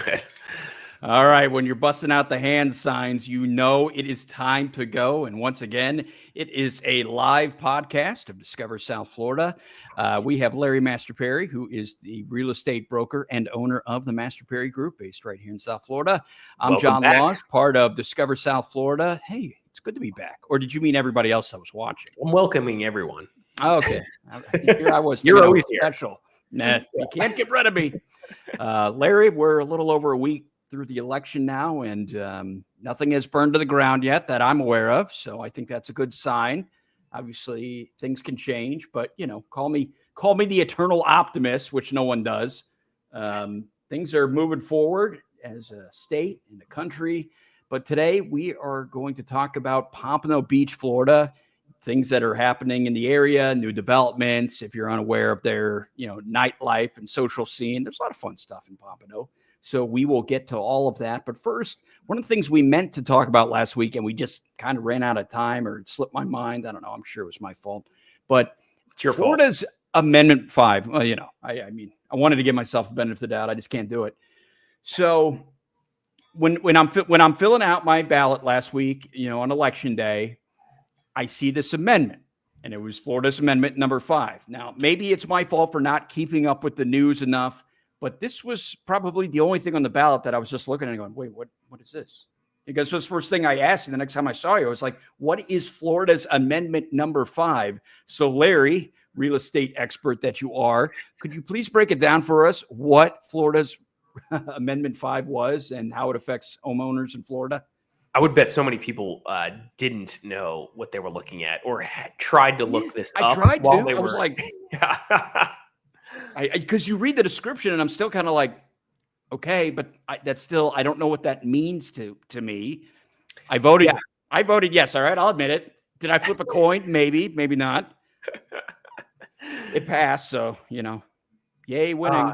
it. All right. When you're busting out the hand signs, you know it is time to go. And once again, it is a live podcast of Discover South Florida. We have Larry Mastropieri, who is the real estate broker and owner of the Mastropieri Group based right here in South Florida. I'm Welcome John back. Laws, part of Discover South Florida. Hey, it's good to be back. Or did you mean everybody else that was watching? I'm welcoming everyone. Okay. Here I was. You're always here. Special. Nah, you can't get rid of me. Larry, we're a little over a week through the election now, and nothing has burned to the ground yet that I'm aware of. So I think that's a good sign. Obviously, things can change, but call me the eternal optimist, which no one does. Things are moving forward as a state and a country. But today we are going to talk about Pompano Beach, Florida, things that are happening in the area, new developments. If you're unaware of their, nightlife and social scene, there's a lot of fun stuff in Pompano. So we will get to all of that. But first, one of the things we meant to talk about last week, and we just kind of ran out of time or it slipped my mind. I don't know. I'm sure it was my fault. But It's your Florida's Amendment 5. Well, I mean, I wanted to give myself the benefit of the doubt. I just can't do it. So when I'm filling out my ballot last week, on election day, I see this amendment, and it was Florida's Amendment number 5. Now, maybe it's my fault for not keeping up with the news enough, but this was probably the only thing on the ballot that I was just looking at and going, wait, what is this? Because it was the first thing I asked you the next time I saw you. I was like, what is Florida's Amendment number 5? So Larry, real estate expert that you are, could you please break it down for us what Florida's Amendment 5 was and how it affects homeowners in Florida? I would bet so many people didn't know what they were looking at or tried to look this up. I tried to. I was like, because you read the description and I'm still kind of like, okay, but that's still, I don't know what that means to me. I voted yes. All right. I'll admit it. Did I flip a coin? Maybe not. It passed. So, yay, winning.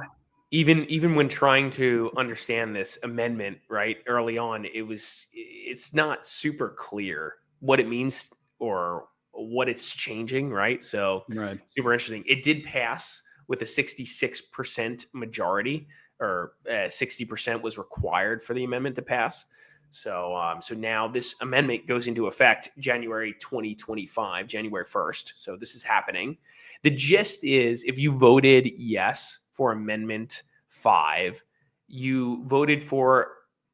Even when trying to understand this amendment, right, early on, it's not super clear what it means or what it's changing, right? So right. Super interesting. It did pass with a 66% majority, or 60% was required for the amendment to pass. So now this amendment goes into effect January 2025, January 1st. So this is happening. The gist is, if you voted yes for Amendment 5, you voted for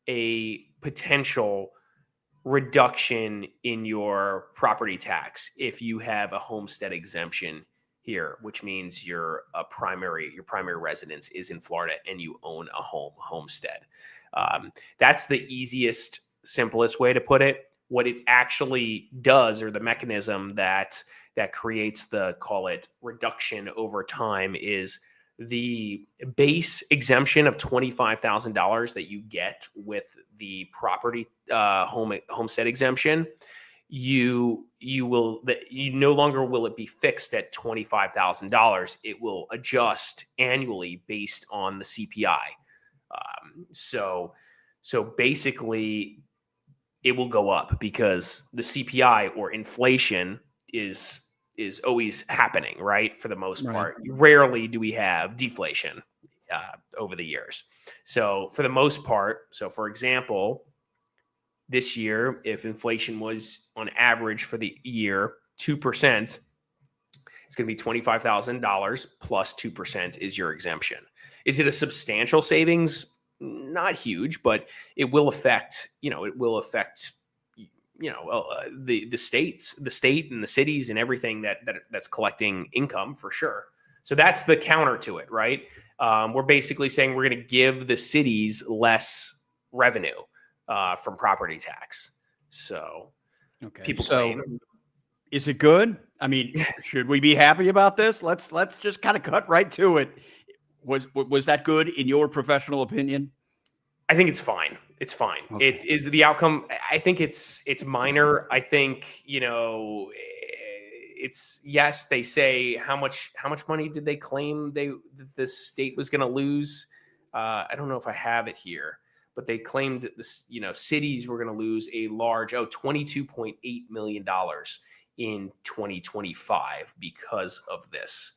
a potential reduction in your property tax if you have a homestead exemption here, which means your primary residence is in Florida and you own a homestead. That's the easiest, simplest way to put it. What it actually does, or the mechanism that creates the, call it, reduction over time, is the base exemption of $25,000 that you get with the property homestead exemption. You no longer will it be fixed at $25,000. It will adjust annually based on the CPI. So basically, it will go up because the CPI, or inflation, is always happening, right? For the most part, rarely do we have deflation over the years. So for the most part, for example, this year, if inflation was on average for the year 2%, it's going to be $25,000 plus 2% is your exemption. Is it a substantial savings? Not huge, but it will affect, the state and the cities and everything that's collecting income, for sure. So that's the counter to it, right? We're basically saying we're going to give the cities less revenue from property tax. So people claim. Is it good? I mean, should we be happy about this? Let's just kind of cut right to it. Was that good in your professional opinion? I think it's fine. It's fine. Okay. It is the outcome. I think it's minor. I think, it's, yes, they say how much money did they claim the state was going to lose? I don't know if I have it here, but they claimed this, cities were going to lose a large, $22.8 million in 2025 because of this.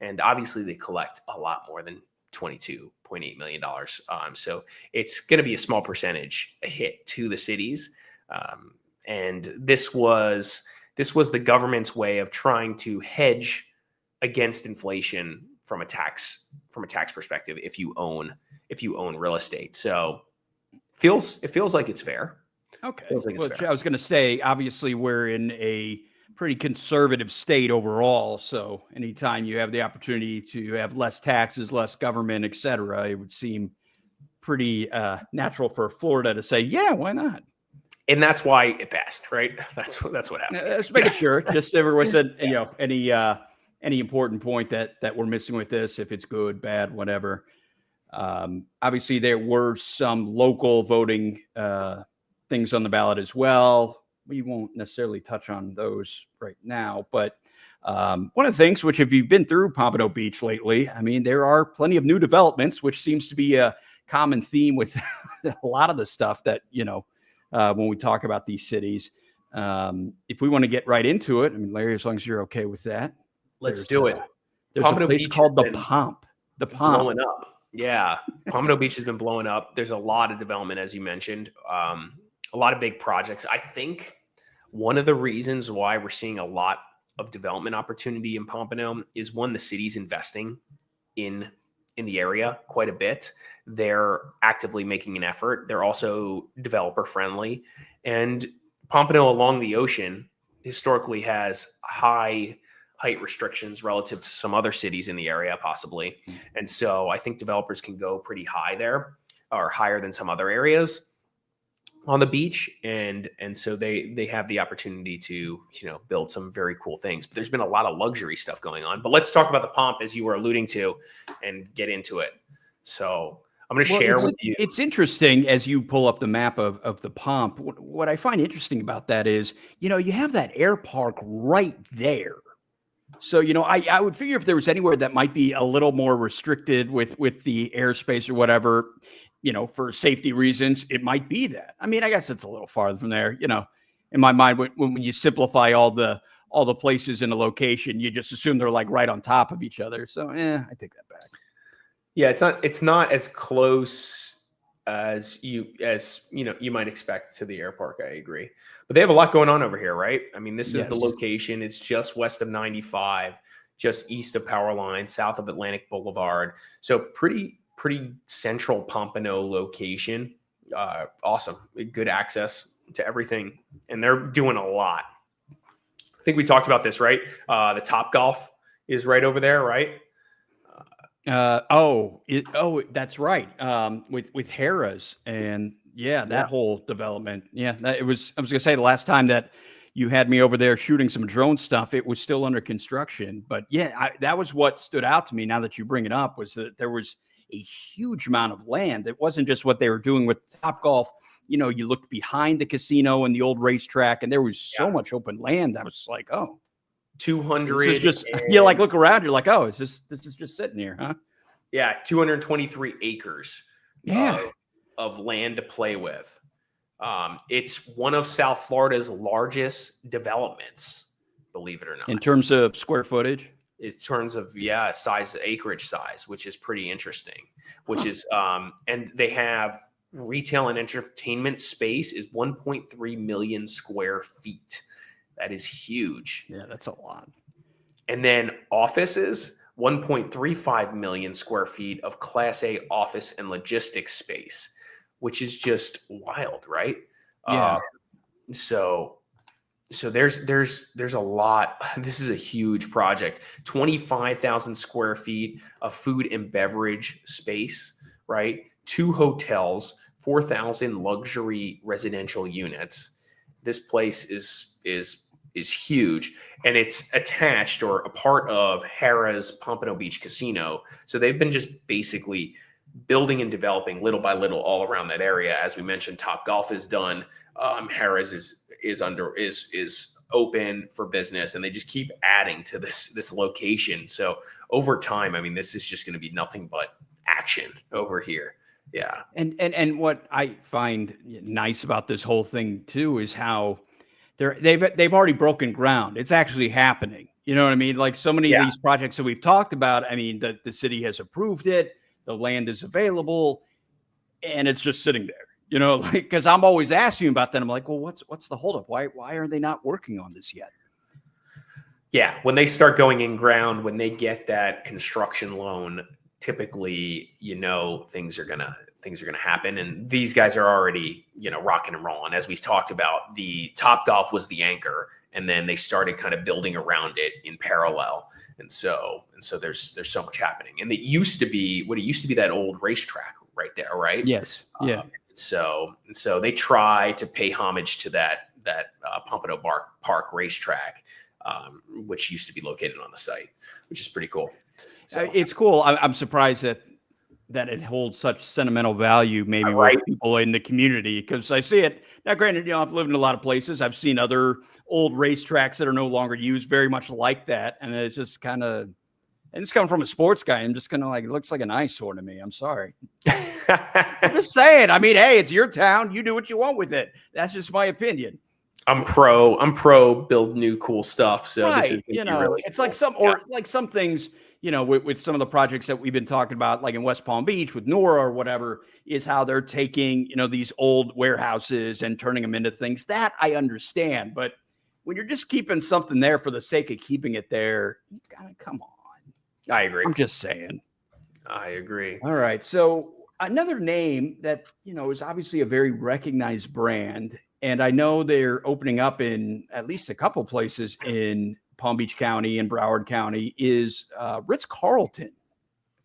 And obviously they collect a lot more than $22.8 million. So it's going to be a small percentage a hit to the cities. And this was the government's way of trying to hedge against inflation from a tax perspective if you own real estate. So it feels like it's fair. Okay. Feels like it's fair. I was going to say, obviously, we're in a pretty conservative state overall. So anytime you have the opportunity to have less taxes, less government, et cetera, it would seem pretty natural for Florida to say, yeah, why not? And that's why it passed, right? That's what happened. Let's make it sure. Just everyone said, any important point that we're missing with this, if it's good, bad, whatever. Obviously, there were some local voting things on the ballot as well. We won't necessarily touch on those right now, but one of the things, which if you've been through Pompano Beach lately, I mean, there are plenty of new developments, which seems to be a common theme with a lot of the stuff that, when we talk about these cities. If we want to get right into it, I mean, Larry, as long as you're okay with that. Let's do it. There's Pompano a place Beach called the Pomp. The Pomp. Blowing up. Yeah. Pompano Beach has been blowing up. There's a lot of development, as you mentioned. A lot of big projects. I think one of the reasons why we're seeing a lot of development opportunity in Pompano is, one, the city's investing in the area quite a bit. They're actively making an effort. They're also developer friendly. And Pompano along the ocean historically has high height restrictions relative to some other cities in the area, possibly. And so I think developers can go pretty high there, or higher than some other areas on the beach. And so they have the opportunity to, build some very cool things. But there's been a lot of luxury stuff going on. But let's talk about the Pomp, as you were alluding to, and get into it. So I'm going to share with you. It's interesting as you pull up the map of the Pomp. What I find interesting about that is, you have that air park right there. So, I would figure if there was anywhere that might be a little more restricted with the airspace or whatever, for safety reasons, it might be that. I mean, I guess it's a little farther from there, in my mind, when you simplify all the places in a location, you just assume they're like right on top of each other. So, I take that back. Yeah, it's not as close as you might expect to the air park. I agree. But they have a lot going on over here, right? I mean, this is the location. It's just west of 95, just east of Power Line, south of Atlantic Boulevard. So pretty central Pompano location. Awesome. Good access to everything. And they're doing a lot. I think we talked about this, right? The Top Golf is right over there, right? That's right. With Harrah's and that whole development. Yeah, I was gonna say the last time that you had me over there shooting some drone stuff, it was still under construction. But that was what stood out to me. Now that you bring it up, was that there was a huge amount of land. It wasn't just what they were doing with Top Golf. You looked behind the casino and the old racetrack, and there was so much open land. I was like, 200. This is just look around. You're like, this is just sitting here, huh? Yeah, 223 acres. Of land to play with. It's one of South Florida's largest developments, believe it or not. In terms of square footage? In terms of, size, acreage size, which is pretty interesting. Which is, and they have retail and entertainment space is 1.3 million square feet. That is huge. Yeah, that's a lot. And then offices, 1.35 million square feet of Class A office and logistics space, which is just wild, right? Yeah. So there's a lot. This is a huge project. 25,000 square feet of food and beverage space, right? 2 hotels, 4,000 luxury residential units. This place is huge, and it's attached or a part of Harrah's Pompano Beach Casino. So they've been just basically building and developing little by little all around that area. As we mentioned, Top Golf is done. Harrah's is open for business, and they just keep adding to this location. So over time, I mean, this is just going to be nothing but action over here. Yeah. And what I find nice about this whole thing too is how they've already broken ground. It's actually happening. You know what I mean? Like so many of these projects that we've talked about, I mean, the city has approved it. the land is available and it's just sitting there. Like, because I'm always asking about that. I'm like, well, what's the holdup? Why are they not working on this yet? Yeah, when they start going in ground, when they get that construction loan, typically, things are gonna happen, and these guys are already, rocking and rolling. As we talked about, the Topgolf was the anchor, and then they started kind of building around it in parallel, and so there's so much happening. And it used to be that old racetrack right there, right? Yes, yeah. So they try to pay homage to that Pompano Park racetrack, which used to be located on the site, which is pretty cool. So it's cool. I'm surprised that it holds such sentimental value, maybe right. with people in the community, because I see it now. Granted, I've lived in a lot of places. I've seen other old racetracks that are no longer used, very much like that, and it's just kind of. And it's coming from a sports guy. I'm just kind of like, it looks like an eyesore to me. I'm sorry. I'm just saying. I mean, hey, it's your town. You do what you want with it. That's just my opinion. I'm pro build new cool stuff. So right. This is really it's cool. Like some things, with some of the projects that we've been talking about, like in West Palm Beach with Nora or whatever, is how they're taking, these old warehouses and turning them into things that I understand. But when you're just keeping something there for the sake of keeping it there, you gotta come on. I agree. I'm just saying. I agree. All right. So another name that, is obviously a very recognized brand, and I know they're opening up in at least a couple places in Palm Beach County and Broward County, is Ritz-Carlton,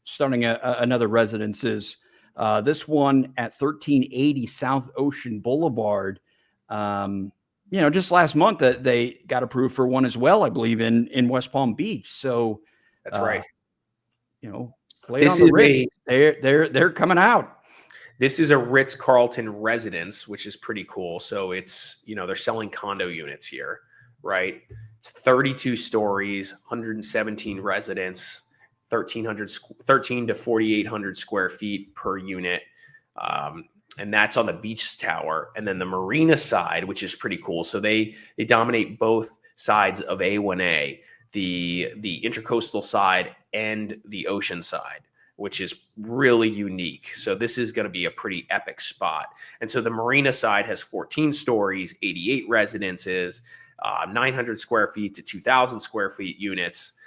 starting another residences. This one at 1380 South Ocean Boulevard. Just last month that they got approved for one as well, I believe, in West Palm Beach. So that's right. This on the Ritz. They're coming out. This is a Ritz-Carlton residence, which is pretty cool. So it's, they're selling condo units here, right? It's 32 stories, 117 residents, 13 to 4,800 square feet per unit. And that's on the beach tower. And then the marina side, which is pretty cool. So they dominate both sides of A1A, the intercoastal side and the ocean side, which is really unique. So this is going to be a pretty epic spot. And so the marina side has 14 stories, 88 residences, 900 square feet to 2,000 square feet units.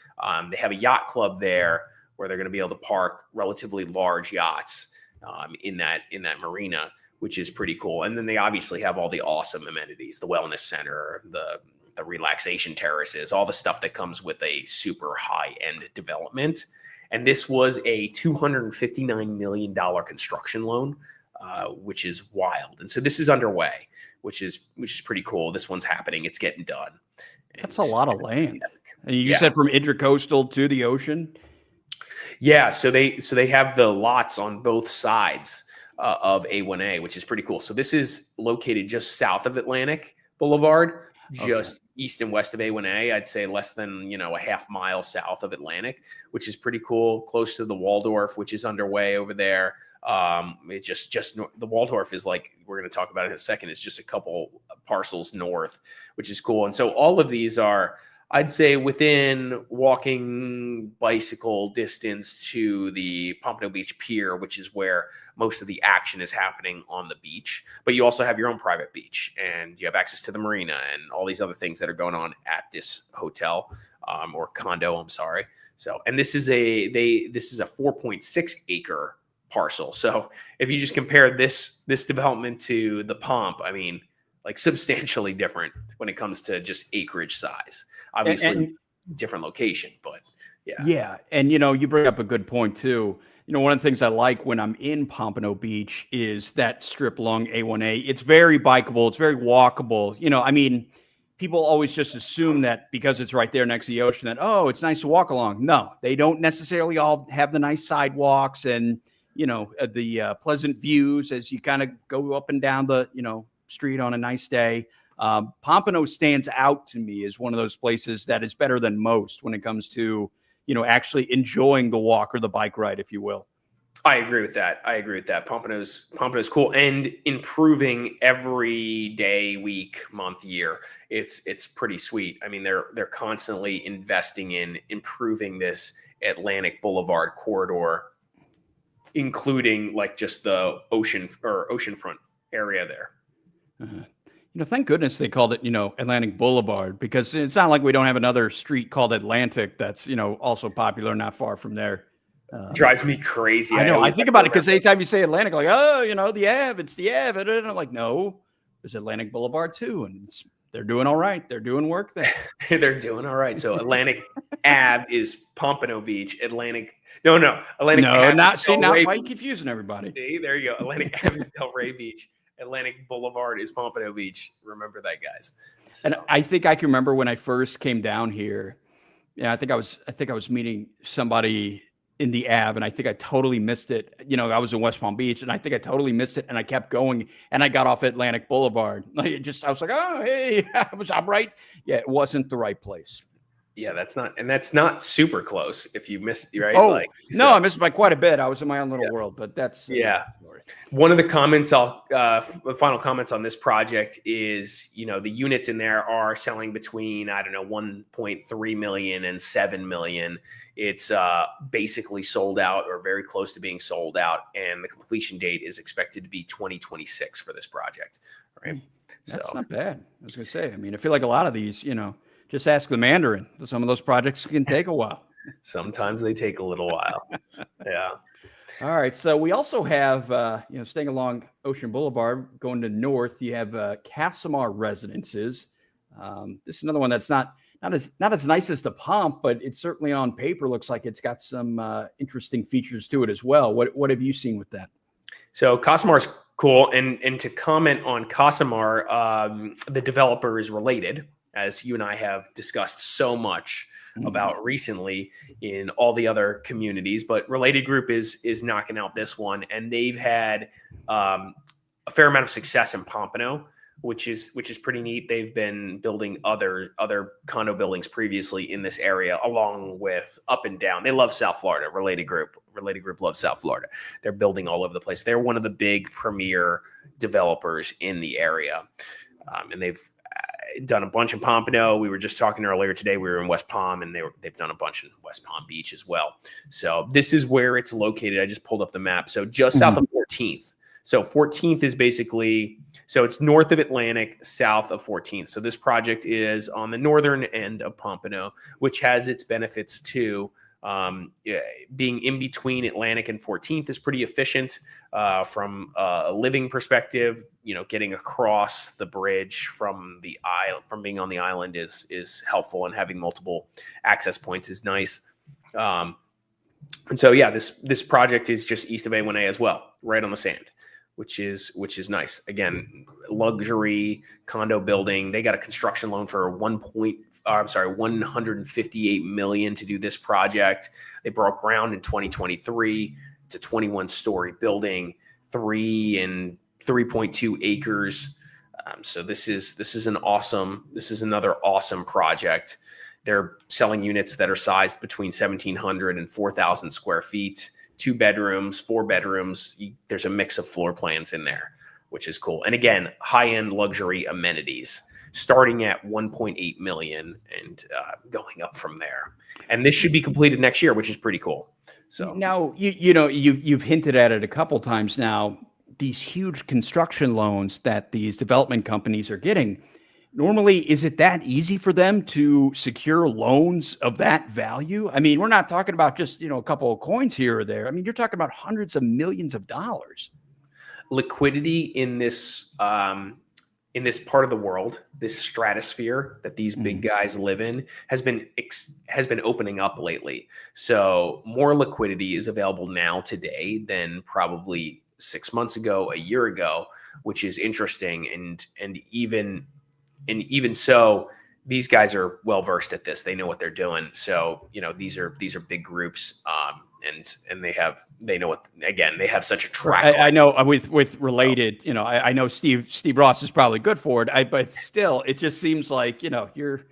They have a yacht club there where they're going to be able to park relatively large yachts in that marina, which is pretty cool. And then they obviously have all the awesome amenities, the wellness center, the relaxation terraces, all the stuff that comes with a super high-end development. And this was a $259 million construction loan, which is wild. And so this is underway, which is pretty cool. This one's happening. It's getting done. That's a lot of land. And you said from intercoastal to the ocean? Yeah. So they have the lots on both sides of A1A, which is pretty cool. So this is located just south of Atlantic Boulevard, just east and west of A1A. I'd say less than, a half mile south of Atlantic, which is pretty cool. Close to the Waldorf, which is underway over there. It just the Waldorf is like, we're going to talk about it in a second. It's just a couple parcels north, which is cool. And so all of these are, I'd say, within walking bicycle distance to the Pompano Beach Pier, which is where most of the action is happening on the beach. But you also have your own private beach, and you have access to the marina and all these other things that are going on at this hotel or condo. I'm sorry. So, and this is a 4.6 acre parcel. So if you just compare this development to the Pomp, I mean, like substantially different when it comes to just acreage size. Obviously, and different location, but yeah. Yeah. And, you bring up a good point, too. One of the things I like when I'm in Pompano Beach is that strip along A1A. It's very bikeable. It's very walkable. People always just assume that because it's right there next to the ocean that, oh, it's nice to walk along. No, they don't necessarily all have the nice sidewalks and, the pleasant views as you kind of go up and down the, street on a nice day. Pompano stands out to me as one of those places that is better than most when it comes to, actually enjoying the walk or the bike ride, if you will. I agree with that. Pompano's cool and improving every day, week, month, year. It's pretty sweet. I mean, they're constantly investing in improving this Atlantic Boulevard corridor including like just the ocean or oceanfront area there. Thank goodness they called it, Atlantic Boulevard, because it's not like we don't have another street called Atlantic that's, also popular not far from there. Drives me crazy. I know. I think about it because anytime you say Atlantic, like, oh, the Ave, it's the Ave. And I'm like, no, there's Atlantic Boulevard too. And they're doing all right. They're doing work there. They're doing all right. So Atlantic Ave is Pompano Beach. Atlantic Ave not why are you confusing everybody? See, there you go. Atlantic Ave is Delray Beach. Atlantic Boulevard is Pompano Beach. Remember that, guys. So. And I think I can remember when I first came down here. Yeah, I think I was meeting somebody in the Ave, and I think I totally missed it. I was in West Palm Beach, and I think I totally missed it, and I kept going, and I got off Atlantic Boulevard. I was like, oh, hey, I'm right. Yeah, it wasn't the right place. Yeah, that's not super close if you missed, right? Oh, no, I missed by quite a bit. I was in my own little world, but that's one of the comments. The final comments on this project is, the units in there are selling between 1.3 million and 7 million. It's basically sold out or very close to being sold out, and the completion date is expected to be 2026 for this project. Right? That's not bad. I was going to say. I mean, I feel like a lot of these, just ask the Mandarin. Some of those projects can take a while. Sometimes they take a little while. Yeah. All right. So we also have, staying along Ocean Boulevard, going to north, you have Casamar Residences. This is another one that's not as nice as the Pomp, but it certainly on paper looks like it's got some interesting features to it as well. What have you seen with that? So Casamar's cool. And to comment on Casamar, the developer is Related, as you and I have discussed so much about recently in all the other communities, but Related Group is knocking out this one, and they've had a fair amount of success in Pompano, which is pretty neat. They've been building other condo buildings previously in this area, along with up and down. They love South Florida. Related Group loves South Florida. They're building all over the place. They're one of the big premier developers in the area, and they've done a bunch in Pompano. We were just talking earlier today. We were in West Palm, and they've done a bunch in West Palm Beach as well. So this is where it's located. I just pulled up the map. So just south of 14th. So 14th is basically, so it's north of Atlantic, south of 14th. So this project is on the northern end of Pompano, which has its benefits too. Being in between Atlantic and 14th is pretty efficient from a living perspective. Getting across the bridge from the island, from being on the island is helpful, and having multiple access points is nice. And so, yeah, this project is just east of A1A as well, right on the sand, which is nice. Again, luxury condo building. They got a construction loan for 158 million to do this project. They broke ground in 2023. It's a 21-story building, 3.2 acres. So this is another awesome project. They're selling units that are sized between 1,700 and 4,000 square feet, 2 bedrooms, 4 bedrooms. There's a mix of floor plans in there, which is cool. And again, high-end luxury amenities, starting at 1.8 million and going up from there. And this should be completed next year, which is pretty cool. So now, you've hinted at it a couple times now, these huge construction loans that these development companies are getting. Normally, is it that easy for them to secure loans of that value? I mean, we're not talking about just, a couple of coins here or there. I mean, you're talking about hundreds of millions of dollars. Liquidity in this part of the world, this stratosphere that these big guys live in, has been opening up lately. So more liquidity is available now today than probably 6 months ago, a year ago, which is interesting. And even so, these guys are well versed at this. They know what they're doing. So these are big groups, and they have such a track. I know with Related, I know Steve Ross is probably good for it. But still, it just seems like you're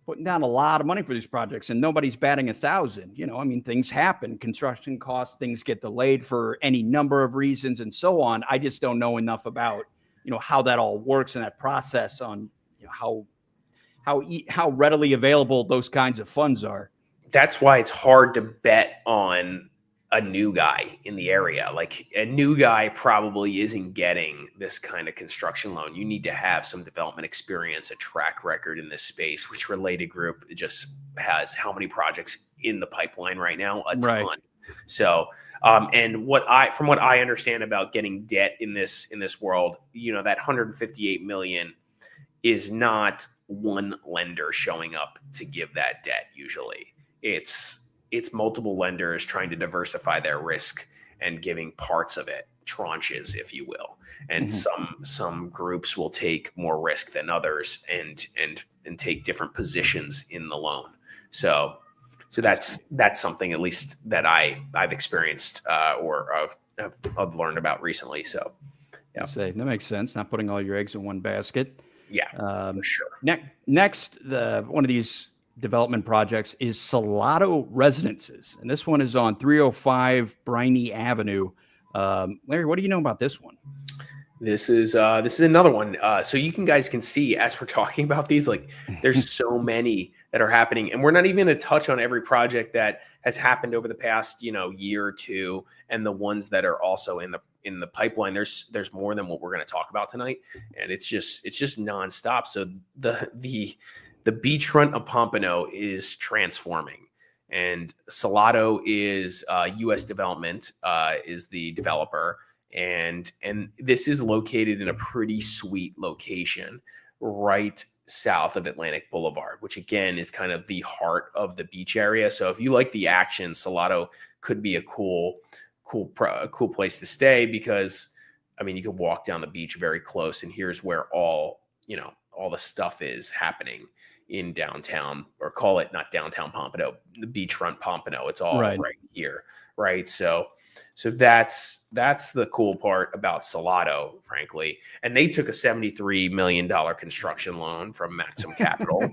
putting down a lot of money for these projects, and nobody's batting 1,000. I mean, things happen, construction costs, things get delayed for any number of reasons, and so on. I just don't know enough about how that all works in that process, on how readily available those kinds of funds are. That's why it's hard to bet on a new guy in the area. Like a new guy probably isn't getting this kind of construction loan. You need to have some development experience, a track record in this space, which Related Group just has how many projects in the pipeline right now? A Right. ton. So, and from what I understand about getting debt in this world, that 158 million is not one lender showing up to give that debt. Usually it's multiple lenders trying to diversify their risk and giving parts of it, tranches, if you will. And some groups will take more risk than others and take different positions in the loan. So that's something at least that I've experienced or I've learned about recently. So yeah, that makes sense. Not putting all your eggs in one basket. Yeah, for sure. Next, one of these development projects is Salado Residences, and this one is on 305 Briney Avenue. Larry, what do you know about this one? This is another one. So you guys can see as we're talking about these, like there's so many that are happening, and we're not even going to touch on every project that has happened over the past year or two, and the ones that are also in the pipeline. There's more than what we're going to talk about tonight, and it's just nonstop. So the beachfront of Pompano is transforming, and Salado is U.S. Development is the developer. And this is located in a pretty sweet location right south of Atlantic Boulevard, which again is kind of the heart of the beach area. So if you like the action, Salado could be a cool place to stay because, I mean, you can walk down the beach very close, and here's where all the stuff is happening in downtown, or call it not downtown Pompano, the beachfront Pompano. It's all right here, right? So that's the cool part about Salado, frankly. And they took a $73 million construction loan from Maxim Capital.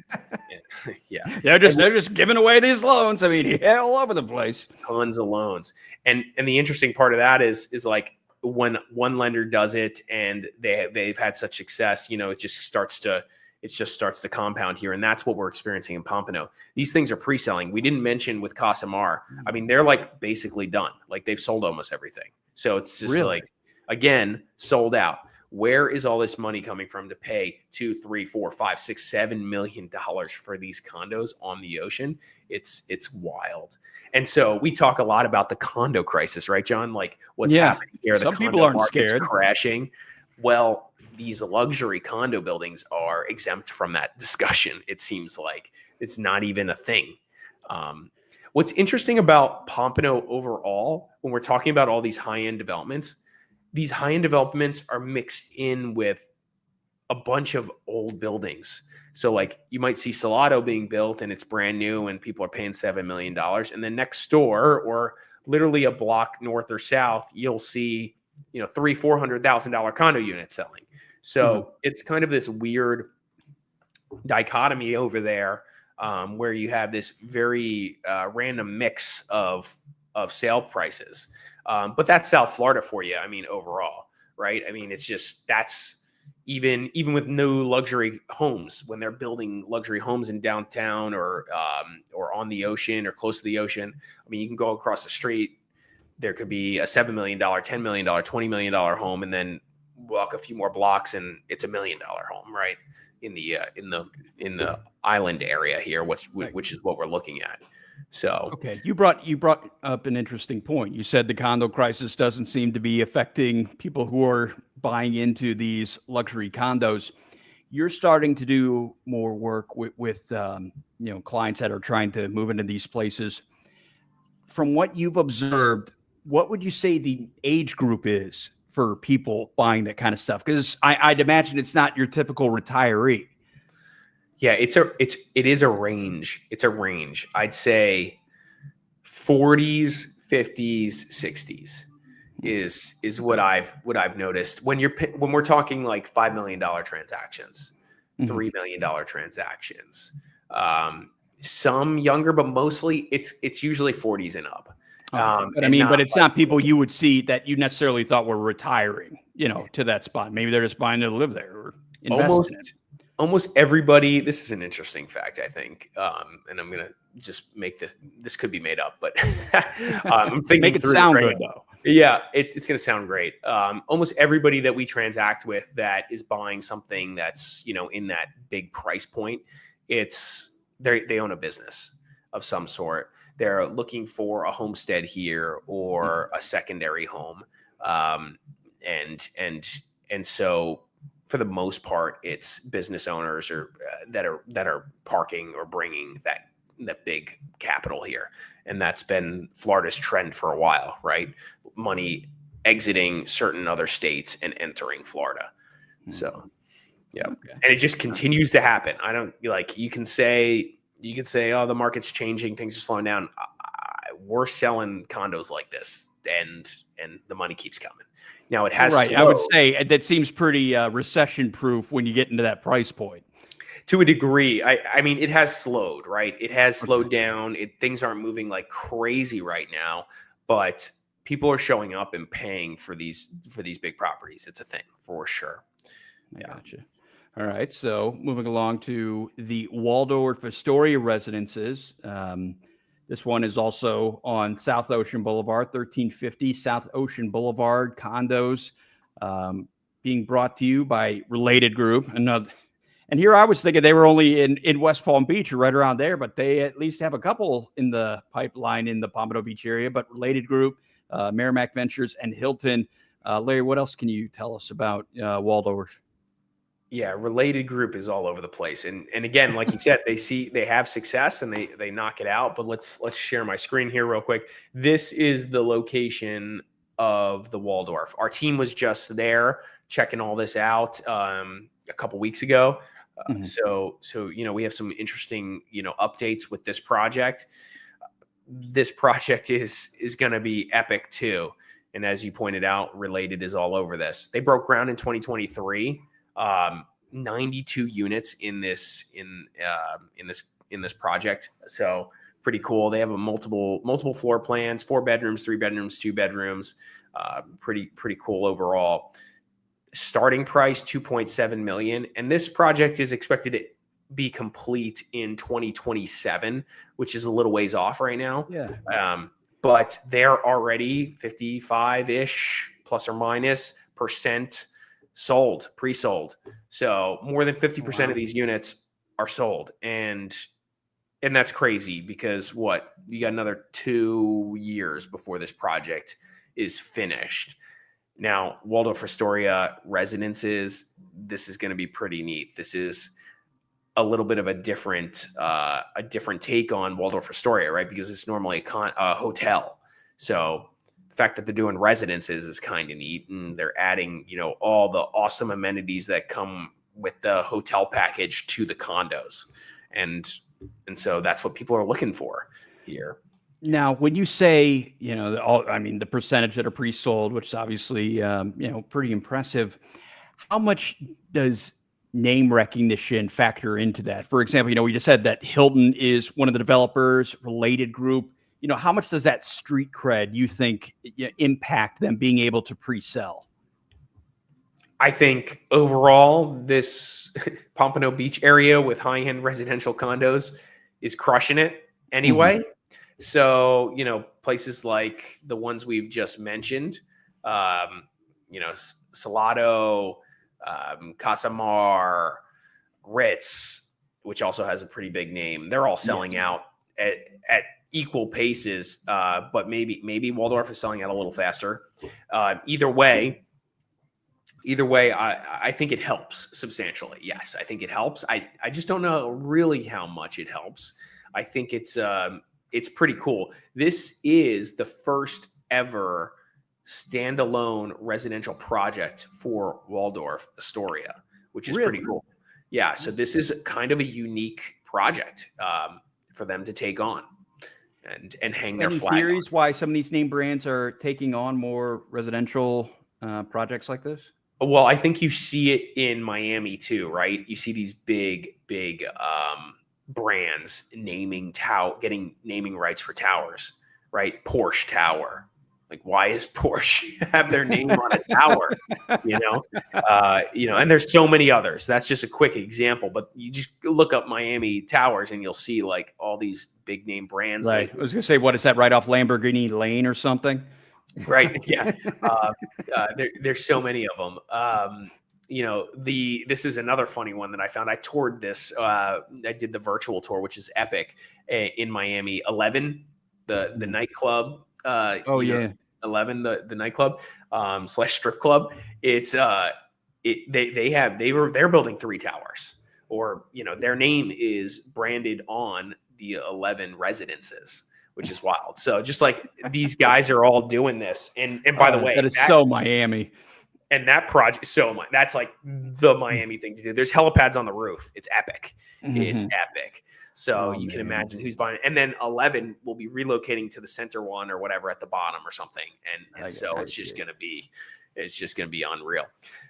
Yeah. They're just giving away these loans. I mean, all over the place. Tons of loans. And the interesting part of that is like when one lender does it and they've had such success, it just starts to compound here. And that's what we're experiencing in Pompano. These things are pre-selling. We didn't mention with Casamar. I mean, they're like basically done. Like they've sold almost everything. So it's just like, again, sold out. Where is all this money coming from to pay $2, $3, $4, $5, $6, $7 million for these condos on the ocean? It's wild. And so we talk a lot about the condo crisis, right, John? Like what's happening here. Some people aren't scared. Crashing. Well, these luxury condo buildings are exempt from that discussion. It seems like it's not even a thing. What's interesting about Pompano overall, when we're talking about all these high-end developments are mixed in with a bunch of old buildings. So like you might see Salado being built and it's brand new and people are paying $7 million. And then next door, or literally a block north or south, you'll see, $300,000-$400,000 condo units selling. So it's kind of this weird dichotomy over there where you have this very random mix of sale prices. But that's South Florida for you. I mean, overall, right? I mean, it's just, that's even with new luxury homes, when they're building luxury homes in downtown or on the ocean or close to the ocean. I mean, you can go across the street. There could be a $7 million, $10 million, $20 million home, and then walk a few more blocks and it's $1 million home, right? In the island area here, which is what we're looking at. So okay, you brought up an interesting point. You said the condo crisis doesn't seem to be affecting people who are buying into these luxury condos. You're starting to do more work with clients that are trying to move into these places. From what you've observed, what would you say the age group is for people buying that kind of stuff? Because I'd imagine it's not your typical retiree. Yeah, it is a range. It's a range. I'd say 40s, 50s, 60s is what I've noticed. When we're talking like $5 million transactions, $3 million transactions. Some younger, but mostly it's usually 40s and up. But it's not people you would see that you necessarily thought were retiring, to that spot. Maybe they're just buying to live there or invest in it. almost everybody, this is an interesting fact, I think, and I'm going to just make this could be made up, but I'm thinking Make it through sound right good, now. though. Yeah, it's going to sound great. Almost everybody that we transact with that is buying something that's, in that big price point, they own a business of some sort. They're looking for a homestead here or a secondary home. And so for the most part, it's business owners that are parking or bringing that big capital here. And that's been Florida's trend for a while, right? Money exiting certain other states and entering Florida. So, yeah. Okay. And it just continues to happen. I don't you can say, oh, the market's changing, things are slowing down. We're selling condos like this, and the money keeps coming. Now it has right. slowed. I would say that seems pretty recession proof when you get into that price point. To a degree. I mean, it has slowed, right? It has slowed down. Things aren't moving like crazy right now, but people are showing up and paying for these big properties. It's a thing for sure. I gotcha. All right. So moving along to the Waldorf Astoria residences. This one is also on South Ocean Boulevard, 1350 South Ocean Boulevard, condos, being brought to you by Related Group. And here I was thinking they were only in West Palm Beach or right around there, but they at least have a couple in the pipeline in the Pompano Beach area. But Related Group, Merrimack Ventures, and Hilton. Larry, what else can you tell us about Waldorf? Yeah, Related Group is all over the place. And again, like you said, they have success and they knock it out. But let's share my screen here real quick. This is the location of the Waldorf. Our team was just there checking all this out a couple weeks ago. So we have some interesting updates with this project. This project is going to be epic too. And as you pointed out, Related is all over this. They broke ground in 2023. 92 units in this project. So pretty cool. They have a multiple floor plans, 4 bedrooms, 3 bedrooms, 2 bedrooms. Pretty cool overall. Starting price $2.7 million, and this project is expected to be complete in 2027, which is a little ways off right now. Yeah. But they're already 55-ish plus or minus % sold, pre-sold. So more than 50% of these units are sold. And that's crazy because you got another 2 years before this project is finished. Now, Waldorf Astoria residences, this is going to be pretty neat. This is a little bit of a different take on Waldorf Astoria, right? Because it's normally a hotel. So the fact that they're doing residences is kind of neat, and they're adding, all the awesome amenities that come with the hotel package to the condos, and so that's what people are looking for here. Now, when you say, the percentage that are pre-sold, which is obviously, pretty impressive, how much does name recognition factor into that? For example, we just said that Hilton is one of the developers, Related Group. How much does that street cred, you think, impact them being able to pre-sell? I think overall, this Pompano Beach area with high-end residential condos is crushing it anyway. So, places like the ones we've just mentioned, Salado, Casamar, Ritz, which also has a pretty big name. They're all selling out at equal paces, but maybe Waldorf is selling out a little faster. Either way, I think it helps substantially. Yes, I think it helps. I just don't know really how much it helps. I think it's pretty cool. This is the first ever standalone residential project for Waldorf Astoria, which is pretty cool. Yeah, so this is kind of a unique project for them to take on and hang their flag. Any theories why some of these name brands are taking on more residential projects like this? Well, I think you see it in Miami too, right? You see these big brands getting naming rights for towers, right? Porsche Tower, Like, why is Porsche have their name on a tower? And there's so many others. That's just a quick example, but you just look up Miami towers and you'll see like all these big name brands. Right. I was going to say, what is that, right off Lamborghini Lane or something? Right. Yeah. There's so many of them. This is another funny one that I found. I toured this. I did the virtual tour, which is epic, in Miami. 11, the nightclub. 11, the nightclub / strip club. It's they're building 3 towers, or their name is branded on the 11 residences, which is wild. So just like these guys are all doing this, and by the way, that is so Miami. And that project, that's like the Miami thing to do. There's helipads on the roof. It's epic. It's epic. So you can imagine who's buying it. And then 11 will be relocating to the center one or whatever at the bottom or something. And so it's just going to be unreal.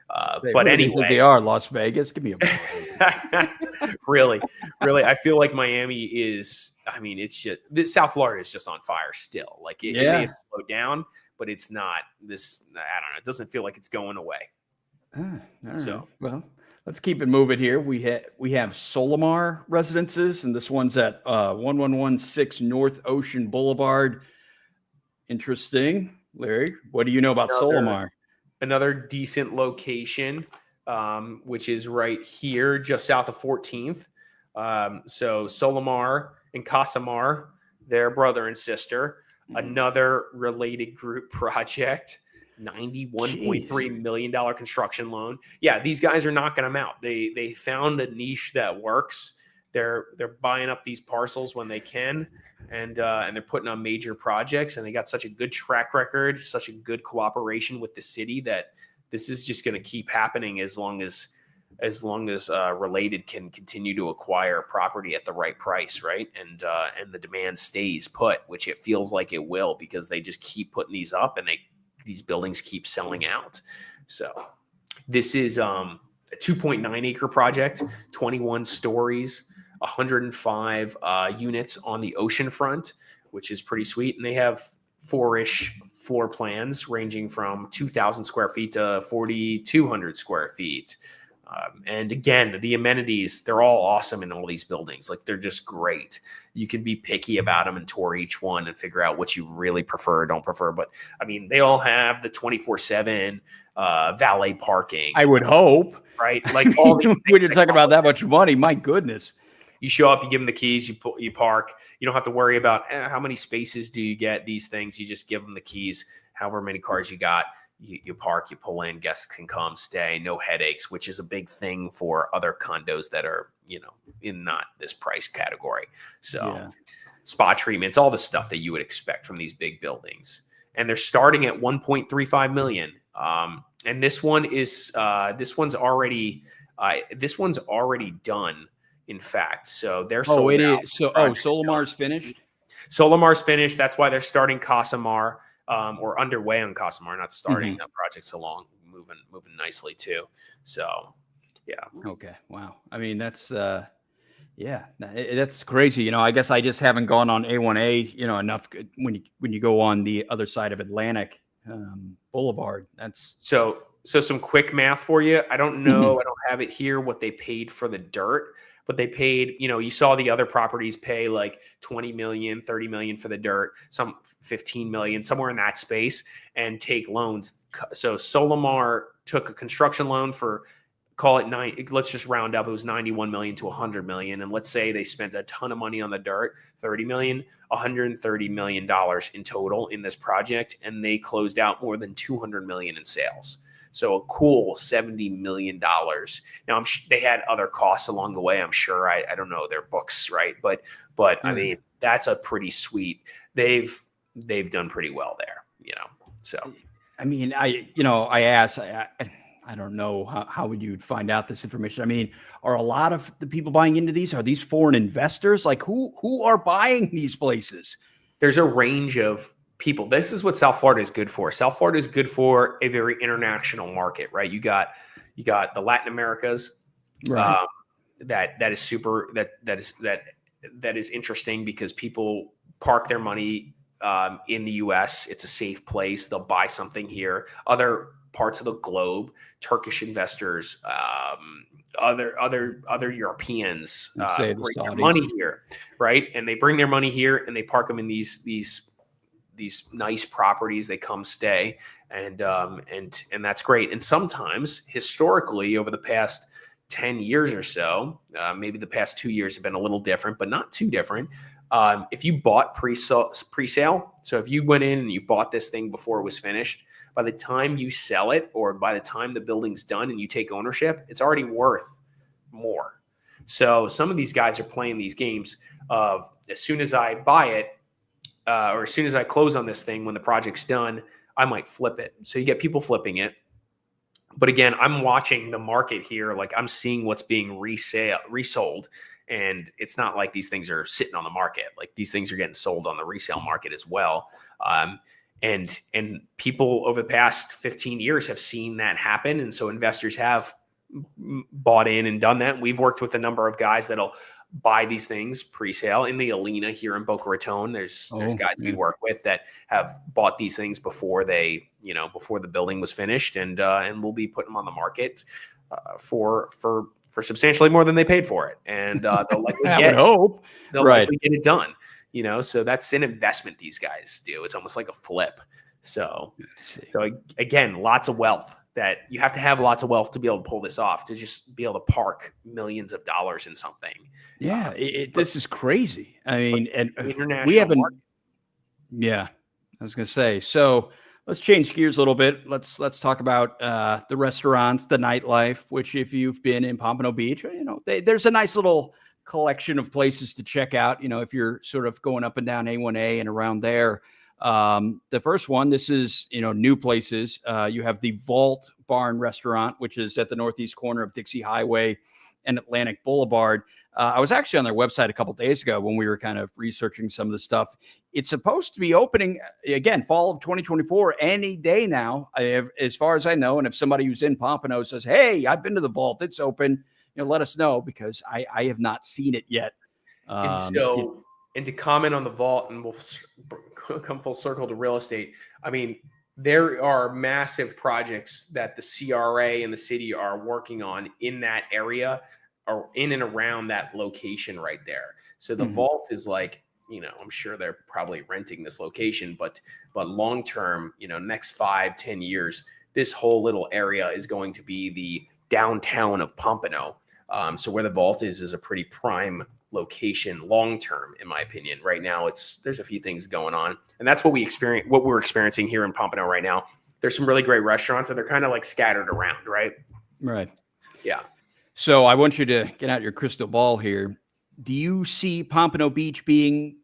But anyway, they are Las Vegas. Give me a really. I feel like Miami is, it's just, South Florida is just on fire still. Like it may have slowed down, but it's not this. I don't know. It doesn't feel like it's going away. So, well, let's keep it moving here. We have Solamar Residences, and this one's at 1116 North Ocean Boulevard. Interesting, Larry. What do you know about Solamar? Another decent location, which is right here, just south of 14th. So Solamar and Casamar, they're brother and sister. Another related group project. $91.3 million construction loan. Yeah, these guys are knocking them out. They found a niche that works. They're buying up these parcels when they can, and they're putting on major projects. And they got such a good track record, such a good cooperation with the city that this is just going to keep happening as long as Related can continue to acquire property at the right price, right? And the demand stays put, which it feels like it will, because they just keep putting these up and these buildings keep selling out. So this is a 2.9 acre project, 21 stories, 105 units on the ocean front, which is pretty sweet. And they have 4-ish floor plans ranging from 2,000 square feet to 4,200 square feet. And again, the amenities, they're all awesome in all these buildings. Like, they're just great. You can be picky about them and tour each one and figure out what you really prefer or don't prefer. But they all have the 24/7 valet parking. I would hope. Right? Like, all these when you're talking about that much money, my goodness. You show up, you give them the keys, you park. You don't have to worry about how many spaces do you get, these things. You just give them the keys, however many cars you got. You park, you pull in, guests can come, stay, no headaches, which is a big thing for other condos that are, in not this price category. So spa treatments, all the stuff that you would expect from these big buildings. And they're starting at $1.35 million. And this one's already done, in fact. So they're sold out. Solamar's finished? Solamar's finished. That's why they're starting Casamar. Or underway on Casamar, not starting. That project's along, moving nicely too. So, yeah. Okay. Wow. That's that's crazy. I guess I just haven't gone on A1A, enough when you go on the other side of Atlantic Boulevard. That's so some quick math for you. I don't know. I don't have it here what they paid for the dirt, but they paid, you saw the other properties pay like 20 million, 30 million for the dirt, some 15 million, somewhere in that space, and take loans. So Solamar took a construction loan for, call it let's just round up. It was 91 million to 100 million. And let's say they spent a ton of money on the dirt, 30 million, $130 million in total in this project. And they closed out more than 200 million in sales. So a cool $70 million. Now, they had other costs along the way, I'm sure. I don't know their books, right? But that's a pretty sweet. They've done pretty well there, So I asked. I don't know how would you find out this information. Are a lot of the people buying into these, are these foreign investors? Like, who are buying these places? There's a range of people. This is what South Florida is good for. South Florida is good for a very international market, right? You got the Latin Americas, right? That is super. That is interesting because people park their money in the U.S. It's a safe place. They'll buy something here. Other parts of the globe, Turkish investors, other Europeans Say the bring their Saudis. money here, right? And they bring their money here and they park them in these nice properties. They come stay, and that's great. And sometimes, historically, over the past 10 years or so, maybe the past 2 years have been a little different, but not too different. If you bought pre-sale, so if you went in and you bought this thing before it was finished, by the time you sell it or by the time the building's done and you take ownership, it's already worth more. So some of these guys are playing these games of as soon as I buy it or as soon as I close on this thing, when the project's done, I might flip it. So you get people flipping it. But again, I'm watching the market here. Like I'm seeing what's being resold. And it's not like these things are sitting on the market. Like these things are getting sold on the resale market as well. And people over the past 15 years have seen that happen. And so investors have bought in and done that. We've worked with a number of guys that'll buy these things pre-sale in the Alina here in Boca Raton. There's guys we work with that have bought these things before before the building was finished, and we'll be putting them on the market for substantially more than they paid for it. And they'll likely likely get it done. So that's an investment these guys do. It's almost like a flip. So again, lots of wealth. That you have to have lots of wealth to be able to pull this off, to just be able to park millions of dollars in something. Yeah, this is crazy. I mean, and international we haven't. market. Yeah, I was going to say. So let's change gears a little bit. Let's talk about the restaurants, the nightlife. Which, if you've been in Pompano Beach, there's a nice little collection of places to check out. If you're sort of going up and down A1A and around there. The first one, this is, new places. You have the Vault Bar and Restaurant, which is at the northeast corner of Dixie Highway and Atlantic Boulevard. I was actually on their website a couple of days ago when we were kind of researching some of the stuff. It's supposed to be opening again, fall of 2024, any day now, as far as I know. And if somebody who's in Pompano says, "Hey, I've been to the Vault, it's open," let us know, because I have not seen it yet. And to comment on the Vault, and we'll come full circle to real estate. I mean, there are massive projects that the CRA and the city are working on in that area or in and around that location right there. So the Vault is like, I'm sure they're probably renting this location, but long term, next 5-10 years, this whole little area is going to be the downtown of Pompano. So where the Vault is a pretty prime location long term, in my opinion. Right now, there's a few things going on, and that's what we're experiencing here in Pompano right now. There's some really great restaurants, and they're kind of like scattered around, right? Right. Yeah. So I want you to get out your crystal ball here. Do you see Pompano Beach being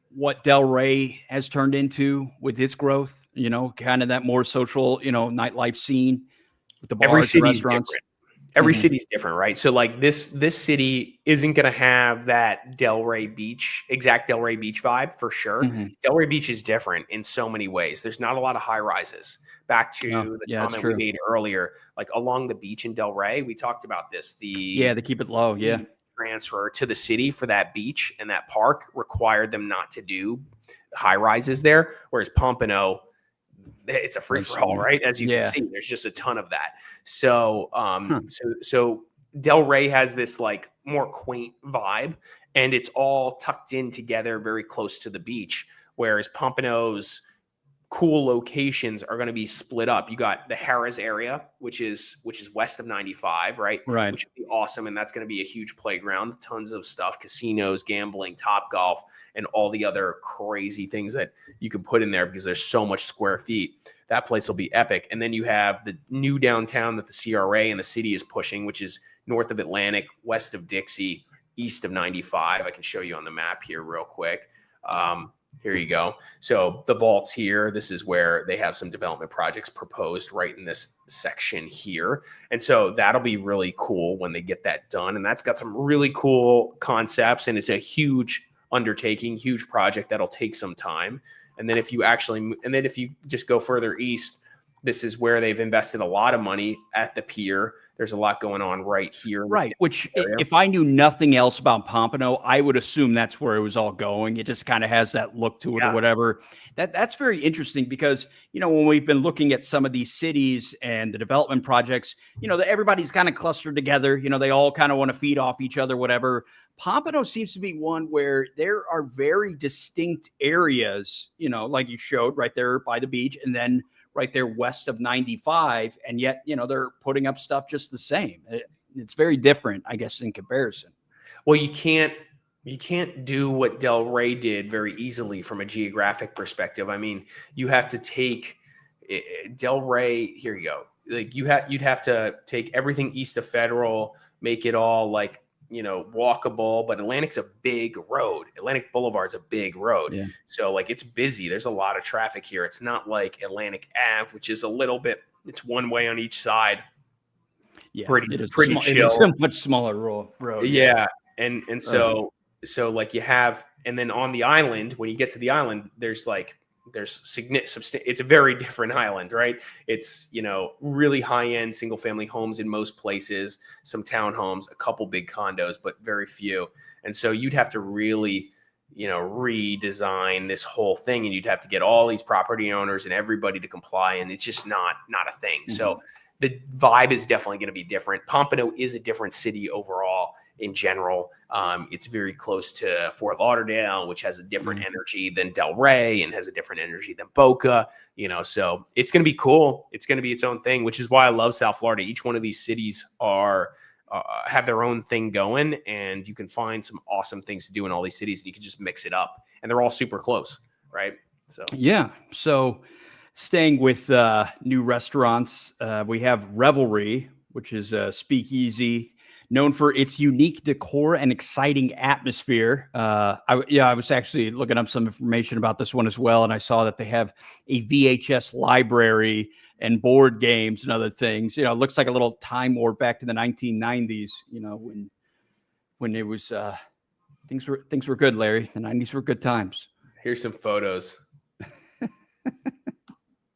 what Delray has turned into with its growth? Kind of that more social, nightlife scene with the bars and restaurants. Different. Every city's different, right? So like this city isn't going to have that exact Delray Beach vibe for sure. Delray Beach is different in so many ways. There's not a lot of high rises. Back to the comment we made earlier, like along the beach in Delray, we talked about this. They keep it low. Yeah. Transfer to the city for that beach and that park required them not to do high rises there. Whereas Pompano, it's a free for all, right? As you can see, there's just a ton of that. So, so Delray has this like more quaint vibe, and it's all tucked in together, very close to the beach. Whereas Pompano's cool locations are going to be split up. You got the Harrah's area, which is west of 95, right? Right. Which would be awesome, and that's going to be a huge playground, tons of stuff, casinos, gambling, Topgolf, and all the other crazy things that you can put in there because there's so much square feet. That place will be epic. And then you have the new downtown that the CRA and the city is pushing, which is north of Atlantic, west of Dixie, east of 95. I can show you on the map here real quick. Here you go. So the Vault's here. This is where they have some development projects proposed right in this section here. And so that'll be really cool when they get that done. And that's got some really cool concepts, and it's a huge undertaking, huge project that'll take some time. And then if you just go further east, this is where they've invested a lot of money at the pier. There's a lot going on right here. Right. Which, area. if I knew nothing else about Pompano, I would assume that's where it was all going. It just kind of has that look to it or whatever. That's very interesting because, when we've been looking at some of these cities and the development projects, everybody's kind of clustered together. They all kind of want to feed off each other, whatever. Pompano seems to be one where there are very distinct areas, like you showed right there by the beach, and then right there west of 95, and yet they're putting up stuff just the same. It's very different, I guess, in comparison. Well, you can't do what Del Rey did very easily from a geographic perspective. I mean, you have to take Del Rey. Here you go. Like you'd have to take everything east of Federal, make it all like walkable. But Atlantic's a big road. Atlantic Boulevard's a big road. Yeah. So like it's busy. There's a lot of traffic here. It's not like Atlantic Ave, which is a little bit. It's one way on each side. Yeah, pretty chill. It is a much smaller road. Yeah, and so like you have, and then on the island, when you get to the island, there's significant. It's a very different island, right? It's really high end single family homes in most places, some townhomes, a couple big condos, but very few. And so you'd have to really redesign this whole thing, and you'd have to get all these property owners and everybody to comply, and it's just not a thing. Mm-hmm. So the vibe is definitely going to be different. Pompano is a different city overall in general. It's very close to Fort Lauderdale, which has a different energy than Del Rey and has a different energy than Boca, so it's going to be cool. It's going to be its own thing, which is why I love South Florida. Each one of these cities have their own thing going, and you can find some awesome things to do in all these cities, and you can just mix it up, and they're all super close. Right. So, yeah. So, staying with new restaurants, we have Revelry, which is a speakeasy known for its unique decor and exciting atmosphere. I was actually looking up some information about this one as well, and I saw that they have a VHS library and board games and other things. It looks like a little time warp back to the 1990s. When it was things were good, Larry. The 90s were good times. Here's some photos.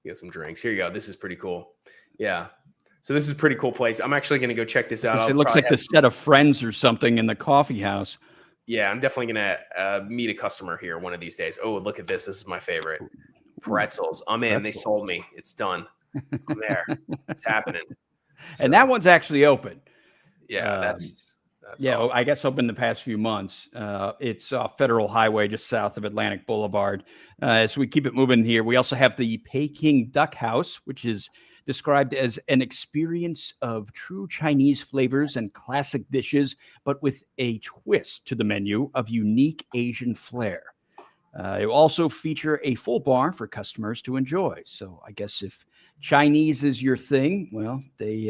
Get some drinks. Here you go. This is pretty cool. Yeah. So this is a pretty cool place. I'm actually going to go check this out. It looks like the set of Friends or something in the coffee house. Yeah, I'm definitely going to meet a customer here one of these days. Oh, look at this. This is my favorite. Pretzels. I'm in. They sold me. It's done. I'm there. It's happening. So, and that one's actually open. Yeah, that's awesome. Awesome. I guess open the past few months. It's off Federal Highway, just south of Atlantic Boulevard. As we keep it moving here, we also have the Peking Duck House, which is described as an experience of true Chinese flavors and classic dishes, but with a twist to the menu of unique Asian flair. It will also feature a full bar for customers to enjoy. So I guess if Chinese is your thing, well, they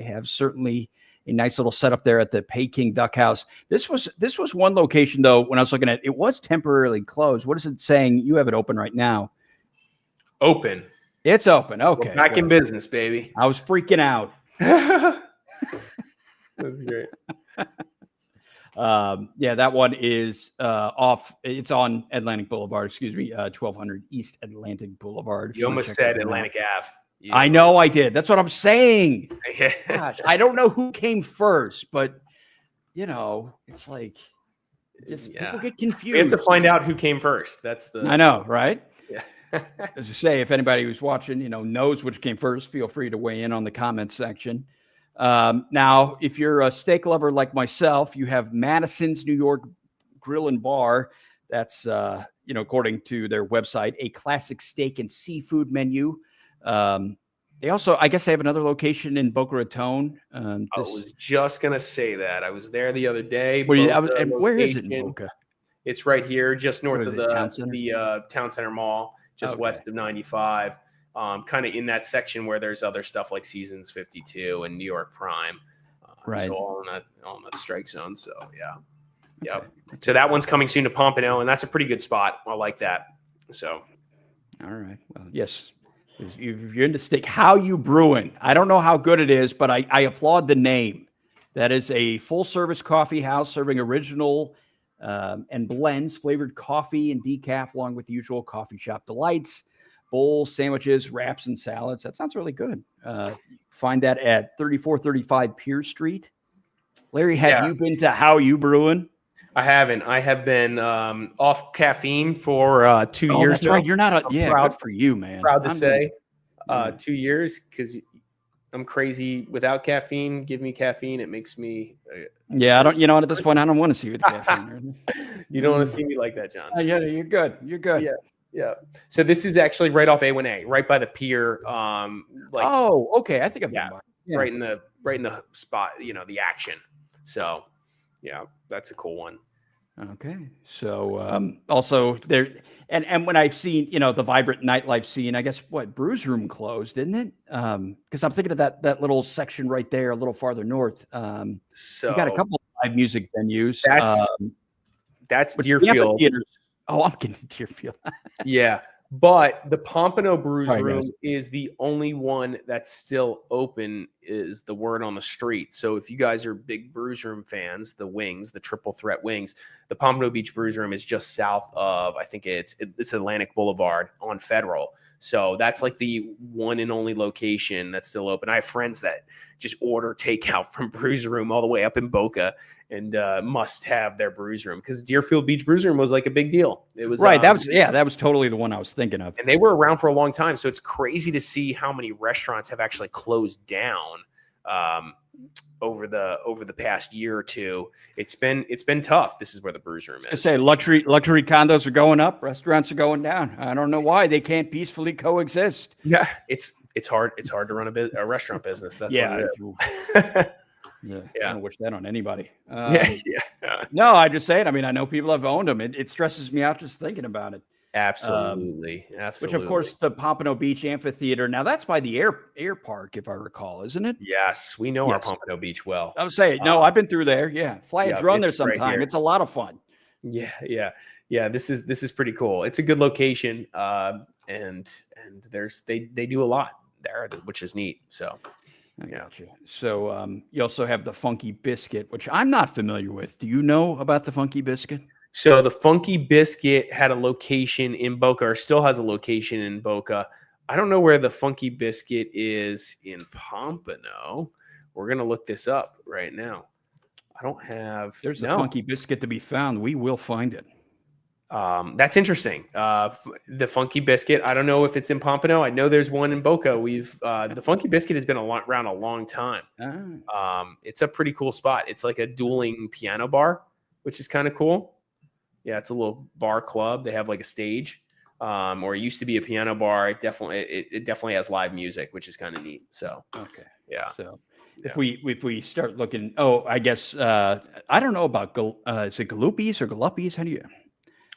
have certainly a nice little setup there at the Peking Duck House. This was one location, though, when I was looking at it, it was temporarily closed. What is it saying? You have it open right now. Open. It's open. Okay. We're back in business, baby. I was freaking out. That's great. That one is off. It's on Atlantic Boulevard, 1200 East Atlantic Boulevard. You almost said Atlantic Ave. Yeah. I know I did. That's what I'm saying. Gosh, I don't know who came first, but it's like people get confused. We have to find out who came first. I know, right? Yeah. As I say, if anybody who's watching, knows which came first, feel free to weigh in on the comments section. Now, if you're a steak lover like myself, you have Madison's New York Grill and Bar. That's according to their website, a classic steak and seafood menu. They also, I guess, they have another location in Boca Raton. I was just gonna say that. I was there the other day. And where is it in Boca? It's right here, just north of the Town Center Mall, just west of 95. Kind of in that section where there's other stuff like Seasons 52 and New York Prime. Right. So all in that strike zone. So yeah. Okay. So that one's coming soon to Pompano, and that's a pretty good spot. I like that. So. All right. Well, yes. If you're into steak, How You Brewing. I don't know how good it is, but I applaud the name. That is a full-service coffee house serving original and blends, flavored coffee and decaf, along with the usual coffee shop delights, bowls, sandwiches, wraps, and salads. That sounds really good. Find that at 3435 Pier Street. Larry, have Yeah. you been to How You Brewing? I haven't. I have been off caffeine for 2 Oh, years that's now. right. You're not a, I'm yeah, proud, good for you, man. proud to I'm say yeah. 2 years, because I'm crazy without caffeine. Give me caffeine. It makes me. Yeah, I don't, you know, at this point, I don't want to see you with caffeine. You don't want to see me like that, John. Yeah, you're good. You're good. Yeah. Yeah. So this is actually right off A1A, right by the pier. Like, oh, okay. I think I've been by. Yeah. right in the spot, the action. So yeah, that's a cool one. Okay. So also there, and when I've seen, the vibrant nightlife scene, I guess Brews Room closed, didn't it? Because I'm thinking of that little section right there, a little farther north. So you got a couple of live music venues. That's but Deerfield. Oh, I'm getting Deerfield. Yeah. But the Pompano Brews Right, Room guys. is the only one that's still open, is the word on the street. So if you guys are big Brews Room fans, the wings, the triple threat wings, the Pompano Beach Brews Room is just south of, I think it's Atlantic Boulevard on Federal. So that's like the one and only location that's still open. I have friends that just order takeout from Brews Room all the way up in Boca and must have their Brews Room, because Deerfield Beach Brews Room was like a big deal. It was right. That was totally the one I was thinking of. And they were around for a long time. So it's crazy to see how many restaurants have actually closed down over the past year or two. It's been tough. This is where the Brews Room is. I say luxury condos are going up, restaurants are going down. I don't know why they can't peacefully coexist. Yeah, it's hard. It's hard to run a restaurant business. That's what it is. Yeah, I don't wish that on anybody. Yeah. No, I just say it. I mean, I know people have owned them. It stresses me out just thinking about it. Absolutely. Which, of course, the Pompano Beach Amphitheater. Now, that's by the air park, if I recall, isn't it? Yes, we know our Pompano Beach well. I would say, no, I've been through there. Yeah, fly a drone there sometime. Right, it's a lot of fun. Yeah. This is pretty cool. It's a good location, and they do a lot there, which is neat. So. I got you. So you also have the Funky Biscuit, which I'm not familiar with. Do you know about the Funky Biscuit? So the Funky Biscuit had a location in Boca, or still has a location in Boca. I don't know where the Funky Biscuit is in Pompano. We're going to look this up right now. I don't have... There's a Funky Biscuit to be found. We will find it. That's interesting. The Funky Biscuit, I don't know if it's in Pompano. I know there's one in Boca. The Funky Biscuit has been around a long time. It's a pretty cool spot. It's like a dueling piano bar, which is kind of cool. Yeah, it's a little bar club. They have like a stage, or it used to be a piano bar. It definitely has live music, which is kind of neat. So okay, yeah. So if we start looking, I guess I don't know about is it Galupis or Galuppies? How do you?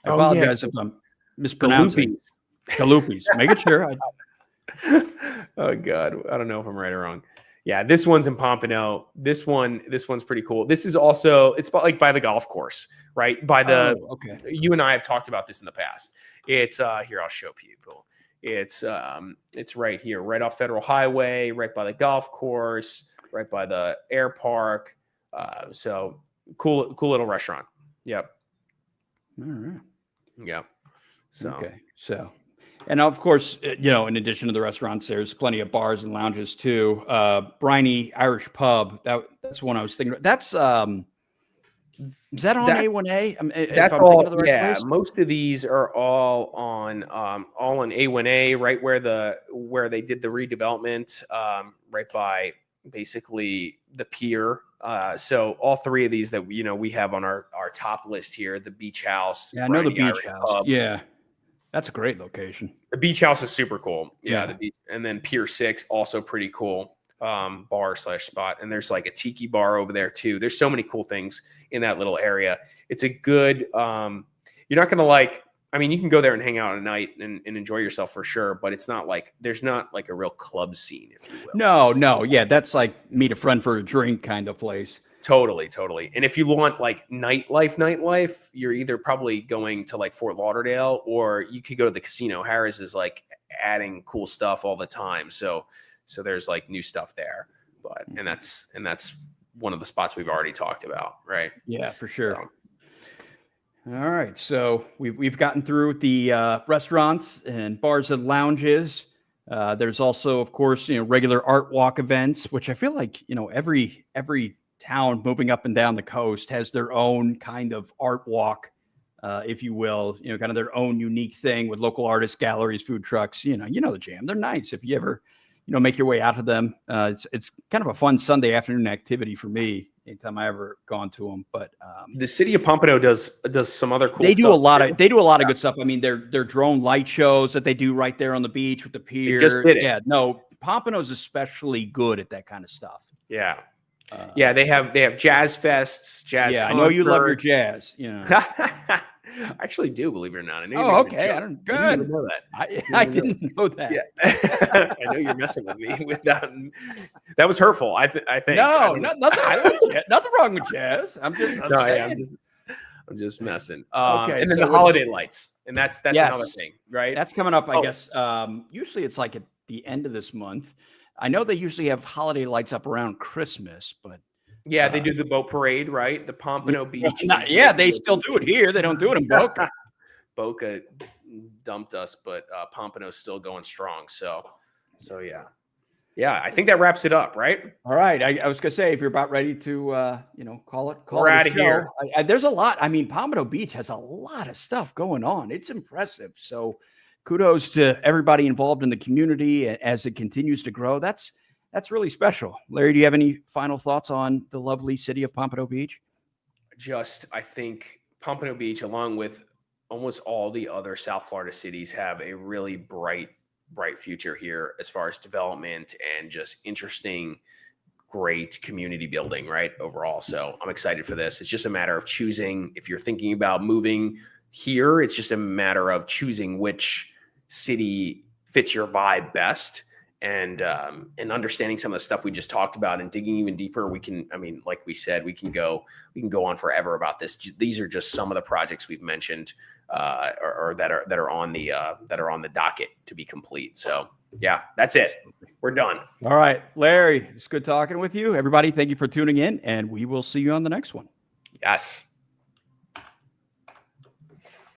I apologize if I'm mispronouncing. Galupis. Make it sure. Oh God, I don't know if I'm right or wrong. Yeah, this one's in Pompano. This one's pretty cool. This is also, it's like by the golf course, right? By the okay. You and I have talked about this in the past. It's here, I'll show people. It's right here, right off Federal Highway, right by the golf course, right by the air park. So cool little restaurant. Yep. All right. Yeah. So okay. So, and of course, in addition to the restaurants, there's plenty of bars and lounges too. Briny Irish Pub. That's one I was thinking about. That's is that on A1A? That's all. Yeah, most of these are all on A1A, right where they did the redevelopment, right by basically the pier. So all three of these that we have on our top list here: the Beach House. Yeah, I know the Beach House. Pub. Yeah, that's a great location. The Beach House is super cool. Yeah. The beach, and then Pier 6 also pretty cool bar/spot. And there's like a tiki bar over there too. There's so many cool things in that little area. It's a good. You're not gonna you can go there and hang out at night and enjoy yourself for sure, but there's not like a real club scene, if you will. No. Yeah, that's like meet a friend for a drink kind of place. Totally. And if you want like nightlife, you're either probably going to like Fort Lauderdale, or you could go to the casino. Harris is like adding cool stuff all the time. So there's like new stuff there, and that's one of the spots we've already talked about. Right. Yeah, for sure. So, all right, so we've gotten through the restaurants and bars and lounges. There's also, of course, regular art walk events, which I feel like, every town moving up and down the coast has their own kind of art walk, if you will, kind of their own unique thing with local artists, galleries, food trucks, the jam. They're nice. If you ever, make your way out to them. It's kind of a fun Sunday afternoon activity for me anytime I ever gone to them. But the city of Pompano does some other cool they do stuff a lot too. of good stuff. I mean, their drone light shows that they do right there on the beach with the pier. They just did it. Yeah, no, Pompano's especially good at that kind of stuff. Yeah. Yeah, they have jazz fests, jazz. Yeah, I know you love your jazz. I actually do, believe it or not. I know. Oh, okay. I didn't know that. I didn't know that. Yeah. I know you're messing with me with that. That was hurtful. I think. No, nothing. I like jazz. Nothing wrong with jazz. I'm just messing. Okay, and then the holiday lights, and that's another thing, right? That's coming up, I guess. Usually it's like at the end of this month. I know they usually have holiday lights up around Christmas, but yeah, they do the boat parade, right? The Pompano Beach. They still do it here. They don't do it in Boca. Boca dumped us, but Pompano's still going strong. So yeah. I think that wraps it up, right? All right. I was gonna say, if you're about ready to, call it. We're out of here. There's a lot. I mean, Pompano Beach has a lot of stuff going on. It's impressive. So, kudos to everybody involved in the community as it continues to grow. That's really special. Larry, do you have any final thoughts on the lovely city of Pompano Beach? I think Pompano Beach, along with almost all the other South Florida cities, have a really bright future here as far as development and just interesting, great community building, right? Overall. So I'm excited for this. It's just a matter of choosing. If you're thinking about moving here, it's just a matter of choosing which city fits your vibe best, and understanding some of the stuff we just talked about and digging even deeper. Like we said, we can go on forever about this. These are just some of the projects we've mentioned, or that are on the docket to be complete. So yeah, that's it. We're done. All right, Larry, it's good talking with you. Everybody, thank you for tuning in, and we will see you on the next one. Yes.